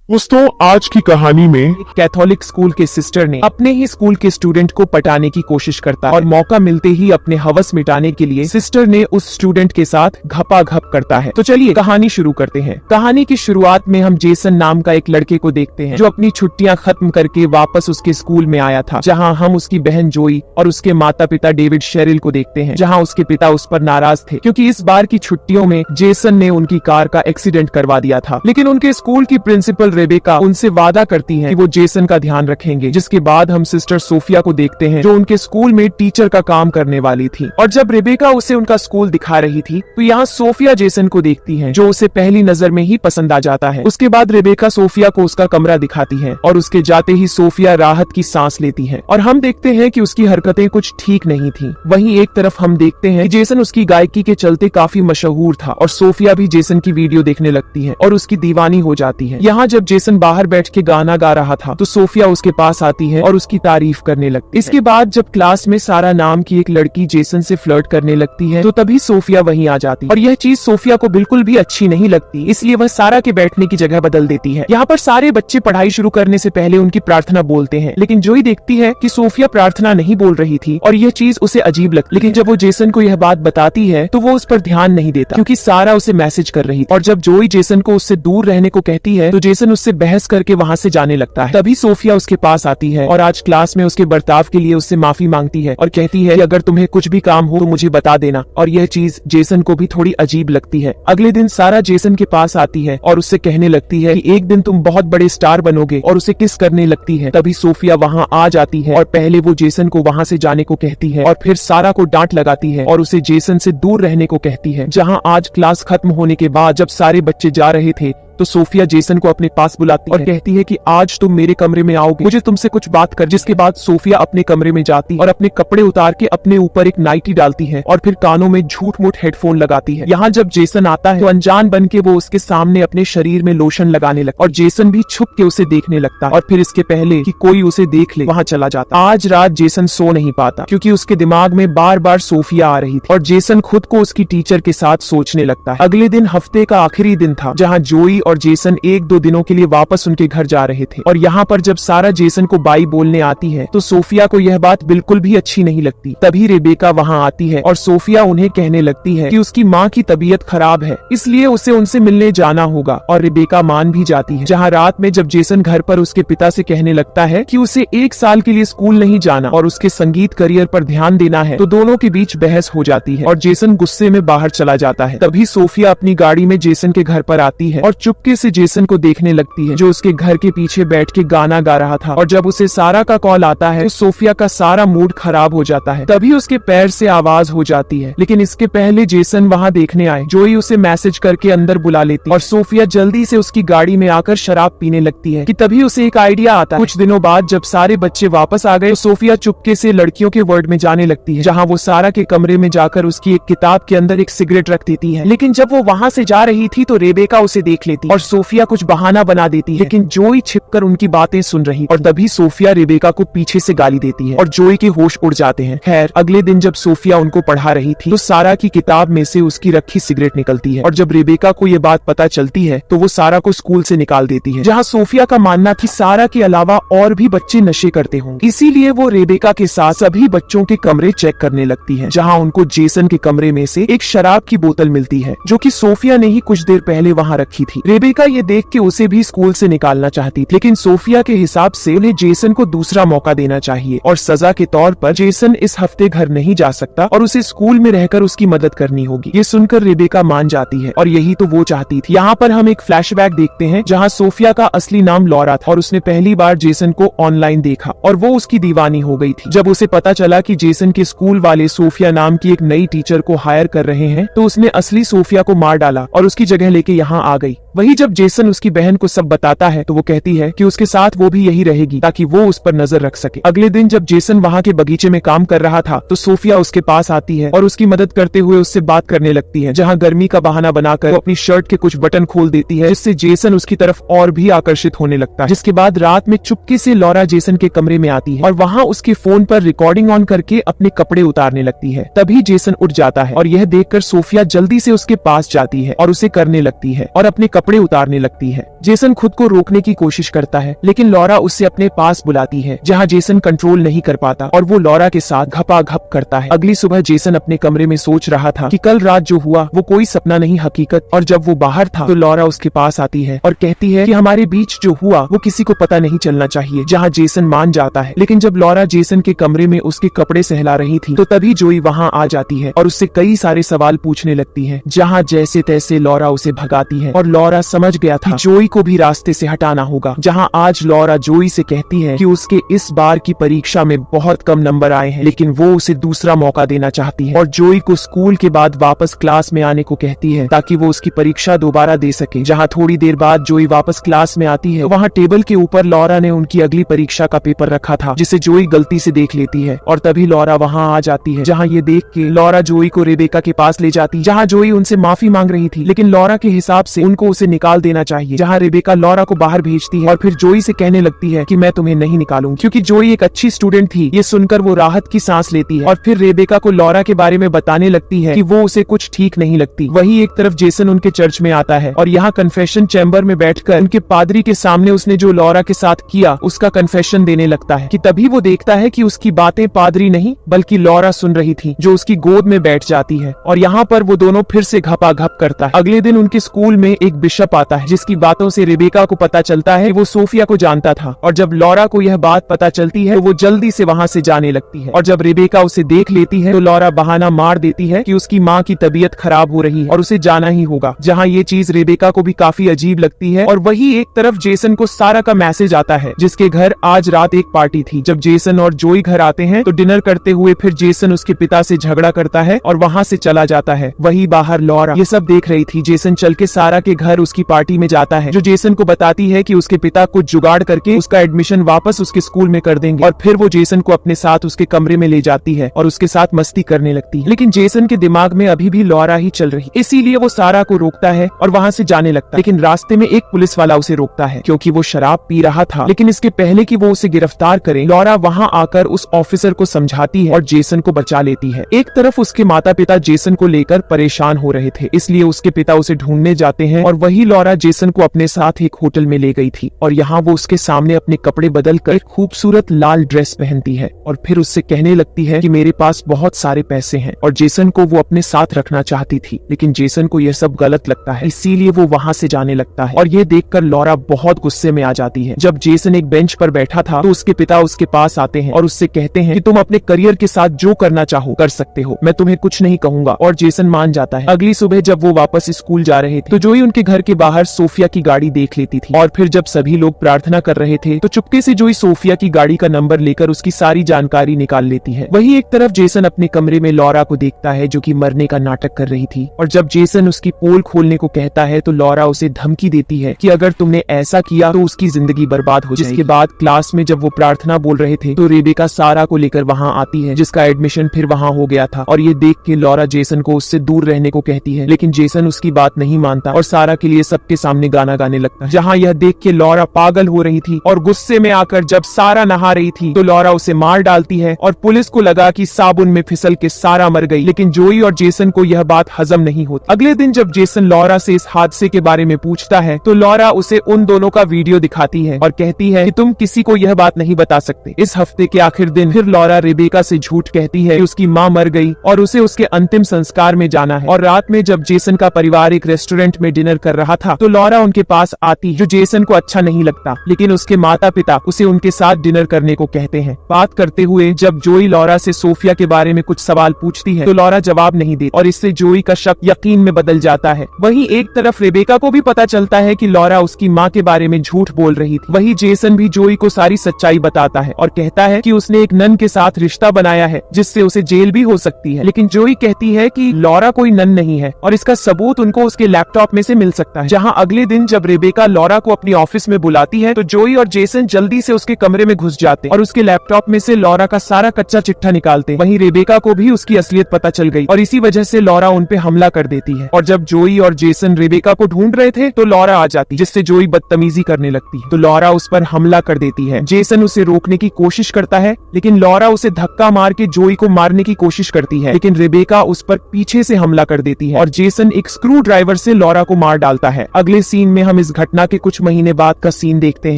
दोस्तों, आज की कहानी में एक कैथोलिक स्कूल के सिस्टर ने अपने ही स्कूल के स्टूडेंट को पटाने की कोशिश करता है और मौका मिलते ही अपने हवस मिटाने के लिए सिस्टर ने उस स्टूडेंट के साथ घपाघप करता है। तो चलिए कहानी शुरू करते हैं। कहानी की शुरुआत में हम जेसन नाम का एक लड़के को देखते हैं जो अपनी छुट्टियां खत्म करके वापस उसके स्कूल में आया था, जहां हम उसकी बहन जोई और उसके माता पिता डेविड शेरिल को देखते हैं, जहां उसके पिता उस पर नाराज थे क्योंकि इस बार की छुट्टियों में जेसन ने उनकी कार का एक्सीडेंट करवा दिया था। लेकिन उनके स्कूल की प्रिंसिपल रेबेका उनसे वादा करती है कि वो जेसन का ध्यान रखेंगे। जिसके बाद हम सिस्टर सोफिया को देखते हैं जो उनके स्कूल में टीचर का काम करने वाली थी, और जब रेबेका उसे उनका स्कूल दिखा रही थी तो यहाँ सोफिया जेसन को देखती है जो उसे पहली नजर में ही पसंद आ जाता है। उसके बाद रेबेका सोफिया को उसका कमरा दिखाती है और उसके जाते ही सोफिया राहत की सांस लेती है, और हम देखते हैं कि उसकी हरकतें कुछ ठीक नहीं थी। वहीं एक तरफ हम देखते हैं कि जेसन उसकी गायकी के चलते काफी मशहूर था और सोफिया भी जेसन की वीडियो देखने लगती है और उसकी दीवानी हो जाती है। यहाँ जब जेसन बाहर बैठ के गाना गा रहा था तो सोफिया उसके पास आती है और उसकी तारीफ करने लगती है। इसके बाद जब क्लास में सारा नाम की एक लड़की जेसन से फ्लर्ट करने लगती है तो तभी सोफिया वहीं आ जाती है, और यह चीज सोफिया को बिल्कुल भी अच्छी नहीं लगती, इसलिए वह सारा के बैठने की जगह बदल देती है। यहाँ पर सारे बच्चे पढ़ाई शुरू करने से पहले उनकी प्रार्थना बोलते हैं, लेकिन जोई देखती है कि सोफिया प्रार्थना नहीं बोल रही थी और यह चीज उसे अजीब लगती। लेकिन जब वो जेसन को यह बात बताती है तो वो उस पर ध्यान नहीं देता क्योंकि सारा उसे मैसेज कर रही थी, और जब जोई जेसन को उससे दूर रहने को कहती है तो जेसन उससे बहस करके वहाँ से जाने लगता है। तभी सोफिया उसके पास आती है और आज क्लास में उसके बर्ताव के लिए उससे माफी मांगती है और कहती है कि अगर तुम्हें कुछ भी काम हो तो मुझे बता देना, और यह चीज जेसन को भी थोड़ी अजीब लगती है। अगले दिन सारा जेसन के पास आती है और उससे कहने लगती है कि एक दिन तुम बहुत बड़े स्टार बनोगे, और उसे किस करने लगती है। तभी सोफिया वहाँ आ जाती है और पहले वो जेसन को वहाँ से जाने को कहती है और फिर सारा को डांट लगाती है और उसे जेसन से दूर रहने को कहती है। जहाँ आज क्लास खत्म होने के बाद जब सारे बच्चे जा रहे थे तो सोफिया जेसन को अपने पास बुलाती और कहती है कि आज तुम मेरे कमरे में आओगे, मुझे तुमसे कुछ बात कर। जिसके बाद सोफिया अपने कमरे में जाती और अपने कपड़े उतार के अपने ऊपर एक नाइटी डालती है और फिर कानों में झूठ मूठ हेडफोन लगाती है। यहाँ जब जेसन आता है तो अनजान बन के वो उसके सामने अपने शरीर में लोशन लगाने लगता और जेसन भी छुप के उसे देखने लगता और फिर इसके पहले कि कोई उसे देख ले वहाँ चला जाता। आज रात जेसन सो नहीं पाता क्योंकि उसके दिमाग में बार बार सोफिया आ रही थी और जेसन खुद को उसकी टीचर के साथ सोचने लगता है। अगले दिन हफ्ते का आखिरी दिन था जहाँ जोई और जेसन एक दो दिनों के लिए वापस उनके घर जा रहे थे, और यहाँ पर जब सारा जेसन को बाई बोलने आती है तो सोफिया को यह बात बिल्कुल भी अच्छी नहीं लगती। तभी रेबेका वहाँ आती है और सोफिया उन्हें कहने लगती है कि उसकी माँ की तबीयत खराब है, इसलिए उसे उनसे मिलने जाना होगा, और रेबेका मान भी जाती है। जहाँ रात में जब जेसन घर पर उसके पिता से कहने लगता है कि उसे 1 साल के लिए स्कूल नहीं जाना और उसके संगीत करियर पर ध्यान देना है, तो दोनों के बीच बहस हो जाती है और जेसन गुस्से में बाहर चला जाता है। तभी सोफिया अपनी गाड़ी में जेसन के घर पर आती है और चुपके से जेसन को देखने लगती है जो उसके घर के पीछे बैठ के गाना गा रहा था, और जब उसे सारा का कॉल आता है तो सोफिया का सारा मूड खराब हो जाता है। तभी उसके पैर से आवाज हो जाती है, लेकिन इसके पहले जेसन वहाँ देखने आए। जोई उसे मैसेज करके अंदर बुला लेती और सोफिया जल्दी से उसकी गाड़ी में आकर शराब पीने लगती है कि तभी उसे एक आइडिया आता है। कुछ दिनों बाद जब सारे बच्चे वापस आ गए तो सोफिया चुपके से लड़कियों के वर्ड में जाने लगती है, जहाँ वो सारा के कमरे में जाकर उसकी एक किताब के अंदर एक सिगरेट रख देती है। लेकिन जब वो वहाँ से जा रही थी तो रेबेका उसे देख लेती और सोफिया कुछ बहाना बना देती है, लेकिन जोई छिपकर उनकी बातें सुन रही, और तभी सोफिया रेबेका को पीछे से गाली देती है और जोई के होश उड़ जाते हैं। खैर अगले दिन जब सोफिया उनको पढ़ा रही थी तो सारा की किताब में से उसकी रखी सिगरेट निकलती है, और जब रेबेका को ये बात पता चलती है तो वो सारा को स्कूल से निकाल देती है। जहाँ सोफिया का मानना था सारा के अलावा और भी बच्चे नशे करते होंगे, इसीलिए वो रेबेका के साथ सभी बच्चों के कमरे चेक करने लगती है, जहाँ उनको जेसन के कमरे में से एक शराब की बोतल मिलती है जो कि सोफिया ने ही कुछ देर पहले वहाँ रखी थी। रेबेका ये देख के उसे भी स्कूल से निकालना चाहती थी, लेकिन सोफिया के हिसाब से उन्हें जेसन को दूसरा मौका देना चाहिए, और सजा के तौर पर जेसन इस हफ्ते घर नहीं जा सकता और उसे स्कूल में रहकर उसकी मदद करनी होगी। ये सुनकर रेबेका मान जाती है और यही तो वो चाहती थी। यहाँ पर हम एक फ्लैशबैक देखते हैं जहाँ सोफिया का असली नाम लॉरा था और उसने पहली बार जेसन को ऑनलाइन देखा और वो उसकी दीवानी हो गई थी। जब उसे पता चला कि जेसन के स्कूल वाले सोफिया नाम की एक नई टीचर को हायर कर रहे हैं तो उसने असली सोफिया को मार डाला और उसकी जगह लेके यहाँ आ गई। वही जब जेसन उसकी बहन को सब बताता है तो वो कहती है कि उसके साथ वो भी यही रहेगी ताकि वो उस पर नजर रख सके। अगले दिन जब जेसन वहाँ के बगीचे में काम कर रहा था तो सोफिया उसके पास आती है और उसकी मदद करते हुए उससे बात करने लगती है, जहाँ गर्मी का बहाना बनाकर वो अपनी शर्ट के कुछ बटन खोल देती है, जिससे जेसन उसकी तरफ और भी आकर्षित होने लगता है। जिसके बाद रात में चुपके से लॉरा जेसन के कमरे में आती है और वहाँ उसके फोन पर रिकॉर्डिंग ऑन करके अपने कपड़े उतारने लगती है। तभी जेसन उठ जाता है और यह देखकर सोफिया जल्दी से उसके पास जाती है और उसे करने लगती है और अपने कपड़े कपड़े उतारने लगती है। जेसन खुद को रोकने की कोशिश करता है, लेकिन लॉरा उससे अपने पास बुलाती है, जहाँ जेसन कंट्रोल नहीं कर पाता और वो लॉरा के साथ घपाघप करता है। अगली सुबह जेसन अपने कमरे में सोच रहा था कि कल रात जो हुआ वो कोई सपना नहीं हकीकत, और जब वो बाहर था तो लॉरा उसके पास आती है और कहती है कि हमारे बीच जो हुआ वो किसी को पता नहीं चलना चाहिए, जहाँ जेसन मान जाता है। लेकिन जब लॉरा जेसन के कमरे में उसके कपड़े सहला रही थी तो तभी जोई वहाँ आ जाती है और उससे कई सारे सवाल पूछने लगती है, जहाँ जैसे तैसे लॉरा उसे भगाती है। और लॉरा समझ गया था जोई को भी रास्ते से हटाना होगा, जहाँ आज लॉरा जोई से कहती है कि उसके इस बार की परीक्षा में बहुत कम नंबर आए हैं, लेकिन वो उसे दूसरा मौका देना चाहती है और जोई को स्कूल के बाद वापस क्लास में आने को कहती है ताकि वो उसकी परीक्षा दोबारा दे सके। जहाँ थोड़ी देर बाद जोई वापस क्लास में आती है, वहाँ टेबल के ऊपर लॉरा ने उनकी अगली परीक्षा का पेपर रखा था, जिसे जोई गलती से देख लेती है और तभी लॉरा वहाँ आ जाती है। जहाँ ये देख के लॉरा जोई को रेबेका के पास ले जाती, जहाँ जोई उनसे माफी मांग रही थी, लेकिन लॉरा के हिसाब से उनको उसे निकाल देना चाहिए। जहाँ रेबेका लॉरा को बाहर भेजती है और फिर जोई से कहने लगती है कि मैं तुम्हें नहीं निकालूंगी, क्योंकि जोई एक अच्छी स्टूडेंट थी। ये सुनकर वो राहत की सांस लेती है और फिर रेबेका को लॉरा के बारे में बताने लगती है कि वो उसे कुछ ठीक नहीं लगती। वही एक तरफ जेसन उनके चर्च में आता है और यहाँ कन्फेशन चैम्बर में बैठकर उनके पादरी के सामने उसने जो लॉरा के साथ किया उसका कन्फेशन देने लगता है कि तभी वो देखता है कि उसकी बातें पादरी नहीं बल्कि लॉरा सुन रही थी, जो उसकी गोद में बैठ जाती है और यहाँ पर वो दोनों फिर से घपाघप करता है। अगले दिन उनके स्कूल में एक बिशप आता है, जिसकी बातों से रेबेका को पता चलता है वो सोफिया को जानता था, और जब लॉरा को यह बात पता चलती है वो जल्दी से वहाँ से जाने लगती है। और जब रेबेका उसे देख लेती है तो लॉरा बहाना मार देती है कि उसकी माँ की तबीयत खराब हो रही है और उसे जाना ही होगा, जहाँ ये चीज रेबेका को भी काफी अजीब लगती है। और वही एक तरफ जेसन को सारा का मैसेज आता है, जिसके घर आज रात एक पार्टी थी। जब जेसन और जोई घर आते हैं तो डिनर करते हुए फिर जेसन उसके पिता से झगड़ा करता है और वहाँ से चला जाता है। वही बाहर लॉरा ये सब देख रही थी। जेसन चल के सारा के घर उसकी पार्टी में जाता है, जो जेसन को बताती है कि उसके पिता कुछ जुगाड़ करके उसका एडमिशन वापस उसके स्कूल में कर देंगे। और फिर वो जेसन को अपने साथ उसके कमरे में ले जाती है और उसके साथ मस्ती करने लगती है। लेकिन जेसन के दिमाग में अभी भी लॉरा ही चल रही, इसीलिए वो सारा को रोकता है और वहाँ से जाने लगता है। लेकिन रास्ते में एक पुलिस वाला उसे रोकता है क्योंकि वो शराब पी रहा था। लेकिन इसके पहले कि वो उसे गिरफ्तार करे, लॉरा वहाँ आकर उस ऑफिसर को समझाती है और जेसन को बचा लेती है। एक तरफ उसके माता पिता जेसन को लेकर परेशान हो रहे थे, इसलिए उसके पिता उसे ढूंढने जाते हैं और वही लॉरा जेसन को अपने साथ एक होटल में ले गई थी और यहाँ वो उसके सामने अपने कपड़े बदल कर खूबसूरत लाल ड्रेस पहनती है और फिर उससे कहने लगती है कि मेरे पास बहुत सारे पैसे हैं, और जेसन को वो अपने साथ रखना चाहती थी। लेकिन जेसन को यह सब गलत लगता है, इसीलिए वो वहाँ से जाने लगता है। और ये देखकर लॉरा बहुत गुस्से में आ जाती है। जब जेसन एक बेंच पर बैठा था तो उसके पिता उसके पास आते हैं और उससे कहते हैं कि तुम अपने करियर के साथ जो करना चाहो कर सकते हो, मैं तुम्हें कुछ नहीं कहूंगा। और जेसन मान जाता है। अगली सुबह जब वो वापस स्कूल जा रहे थे तो जोई उनके घर के बाहर सोफिया की गाड़ी देख लेती थी, और फिर जब सभी लोग प्रार्थना कर रहे थे तो चुपके से जोई सोफिया की गाड़ी का नंबर लेकर उसकी सारी जानकारी निकाल लेती है। वही एक तरफ जेसन अपने कमरे में लॉरा को देखता है जो कि मरने का नाटक कर रही थी, और जब जेसन उसकी पोल खोलने को कहता है तो लॉरा उसे धमकी देती है कि अगर तुमने ऐसा किया तो उसकी जिंदगी बर्बाद हो जाएगी। जिसके बाद क्लास में जब वो प्रार्थना बोल रहे थे तो रेबेका सारा को लेकर वहाँ आती है, जिसका एडमिशन फिर वहाँ हो गया था। और ये देख के लॉरा जेसन को उससे दूर रहने को कहती है, लेकिन जेसन उसकी बात नहीं मानता और सारा के लिए सबके सामने गाना गाने लगता है। जहाँ यह देख के लॉरा पागल हो रही थी और गुस्से में आकर जब सारा नहा रही थी तो लॉरा उसे मार डालती है और पुलिस को लगा कि साबुन में फिसल के सारा मर गई। लेकिन जोई और जेसन को यह बात हजम नहीं होती। अगले दिन जब जेसन लॉरा से इस हादसे के बारे में पूछता है तो लॉरा उसे उन दोनों का वीडियो दिखाती है और कहती है कि तुम किसी को यह बात नहीं बता सकते। इस हफ्ते के आखिर दिन फिर लॉरा रेबेका से झूठ कहती है कि उसकी माँ मर गई और उसे उसके अंतिम संस्कार में जाना है। और रात में जब जेसन का परिवार एक रेस्टोरेंट में डिनर कर रहा था तो लॉरा उनके पास आती, जो जेसन को अच्छा नहीं लगता, लेकिन उसके माता पिता उसे उनके साथ डिनर करने को कहते हैं। बात करते हुए जब जोई लॉरा से सोफिया के बारे में कुछ सवाल पूछती है तो लॉरा जवाब नहीं देती और इससे जोई का शक यकीन में बदल जाता है। वहीं एक तरफ रेबेका को भी पता चलता है कि लॉरा उसकी माँ के बारे में झूठ बोल रही थी। वही जेसन भी जोई को सारी सच्चाई बताता है और कहता है कि उसने एक नन के साथ रिश्ता बनाया है जिससे उसे जेल भी हो सकती है। लेकिन जोई कहती है कि लॉरा कोई नन नहीं है और इसका सबूत उनको उसके लैपटॉप में से मिल सकता है। जहाँ अगले दिन जब रेबेका लॉरा को अपनी ऑफिस में बुलाती है तो जोई और जेसन जल्दी से उसके कमरे में घुस जाते और उसके लैपटॉप में से लॉरा का सारा कच्चा चिट्ठा निकालते। वहीं रेबेका को भी उसकी असलियत पता चल गई और इसी वजह से लॉरा उन पे हमला कर देती है। और जब जोई और जेसन रेबेका को ढूंढ रहे थे तो लॉरा आ जाती, जिससे जोई बदतमीजी करने लगती तो लॉरा उस पर हमला कर देती है। जेसन उसे रोकने की कोशिश करता है लेकिन लॉरा उसे धक्का मार के जोई को मारने की कोशिश करती है, लेकिन रेबेका उस पर पीछे से हमला कर देती है और जेसन एक स्क्रू ड्राइवर से लॉरा को मार डालता डालता है। अगले सीन में हम इस घटना के कुछ महीने बाद का सीन देखते हैं,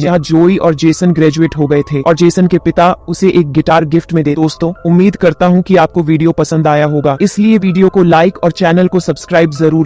जहाँ जोई और जेसन ग्रेजुएट हो गए थे और जेसन के पिता उसे एक गिटार गिफ्ट में दे। दोस्तों, उम्मीद करता हूँ कि आपको वीडियो पसंद आया होगा, इसलिए वीडियो को लाइक और चैनल को सब्सक्राइब जरूर